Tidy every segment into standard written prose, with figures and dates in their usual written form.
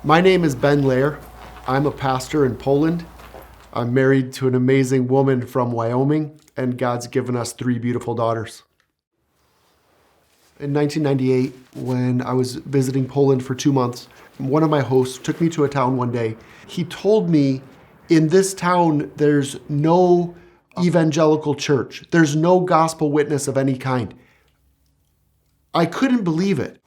My name is Ben Lair. I'm a pastor in Poland. I'm married to an amazing woman from Wyoming, and God's given us 3 beautiful daughters. In 1998, when I was visiting Poland for 2 months, one of my hosts took me to a town one day. He told me, in this town, there's no evangelical church. There's no gospel witness of any kind. I couldn't believe it.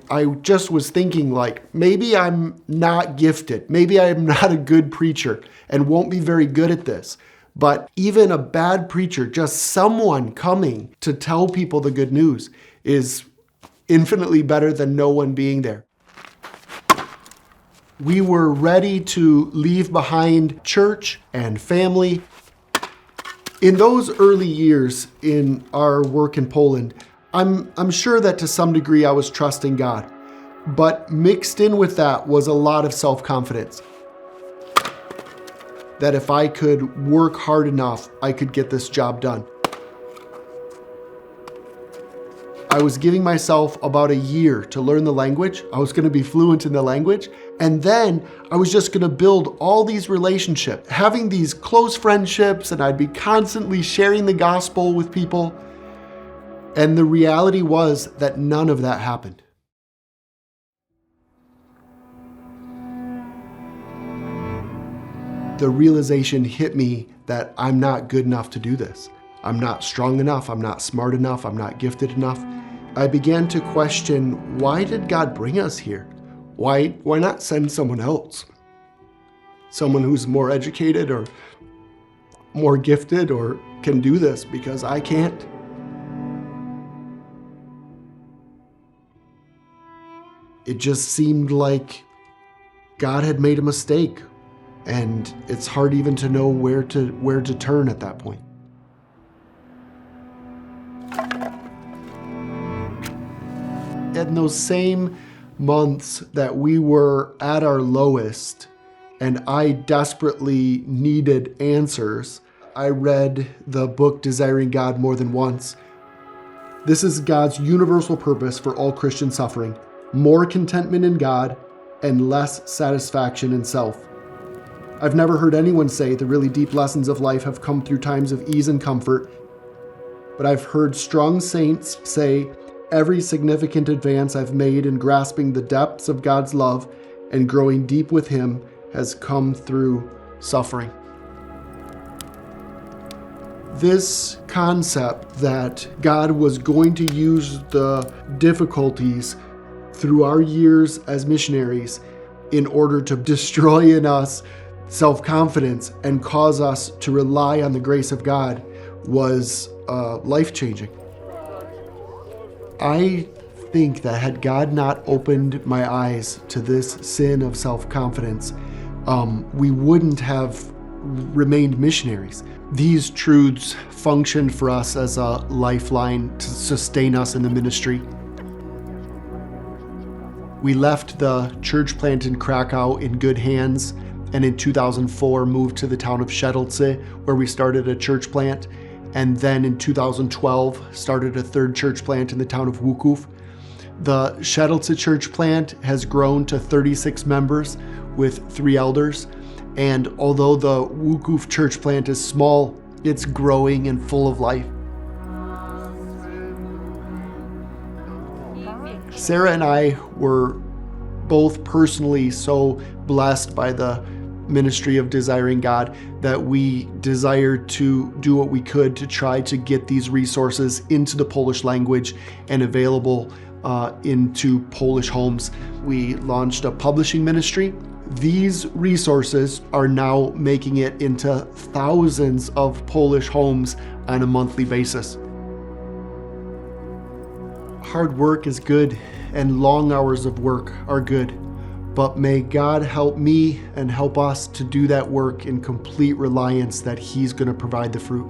I just was thinking, like, maybe I'm not gifted. Maybe I'm not a good preacher and won't be very good at this. But even a bad preacher, just someone coming to tell people the good news, is infinitely better than no one being there. We were ready to leave behind church and family. In those early years in our work in Poland, I'm sure that to some degree I was trusting God, but mixed in with that was a lot of self-confidence. That if I could work hard enough, I could get this job done. I was giving myself about a year to learn the language. I was going to be fluent in the language. And then I was just going to build all these relationships, having these close friendships, and I'd be constantly sharing the gospel with people. And the reality was that none of that happened. The realization hit me that I'm not good enough to do this. I'm not strong enough. I'm not smart enough. I'm not gifted enough. I began to question, why did God bring us here? Why not send someone else? Someone who's more educated or more gifted or can do this, because I can't. It just seemed like God had made a mistake, and it's hard even to know where to turn at that point. In those same months that we were at our lowest and I desperately needed answers, I read the book Desiring God more than once. This is God's universal purpose for all Christian suffering: more contentment in God and less satisfaction in self. I've never heard anyone say the really deep lessons of life have come through times of ease and comfort, but I've heard strong saints say, every significant advance I've made in grasping the depths of God's love and growing deep with Him has come through suffering. This concept that God was going to use the difficulties through our years as missionaries in order to destroy in us self-confidence and cause us to rely on the grace of God was life-changing. I think that had God not opened my eyes to this sin of self-confidence, we wouldn't have remained missionaries. These truths functioned for us as a lifeline to sustain us in the ministry. We left the church plant in Krakow in good hands, and in 2004 moved to the town of Siedlce, where we started a church plant. And then in 2012, started a third church plant in the town of Łuków. The Siedlce church plant has grown to 36 members with 3 elders. And although the Łuków church plant is small, it's growing and full of life. Sarah and I were both personally so blessed by the ministry of Desiring God that we desired to do what we could to try to get these resources into the Polish language and available into Polish homes. We launched a publishing ministry. These resources are now making it into thousands of Polish homes on a monthly basis. Hard work is good and long hours of work are good. But may God help me and help us to do that work in complete reliance that He's going to provide the fruit.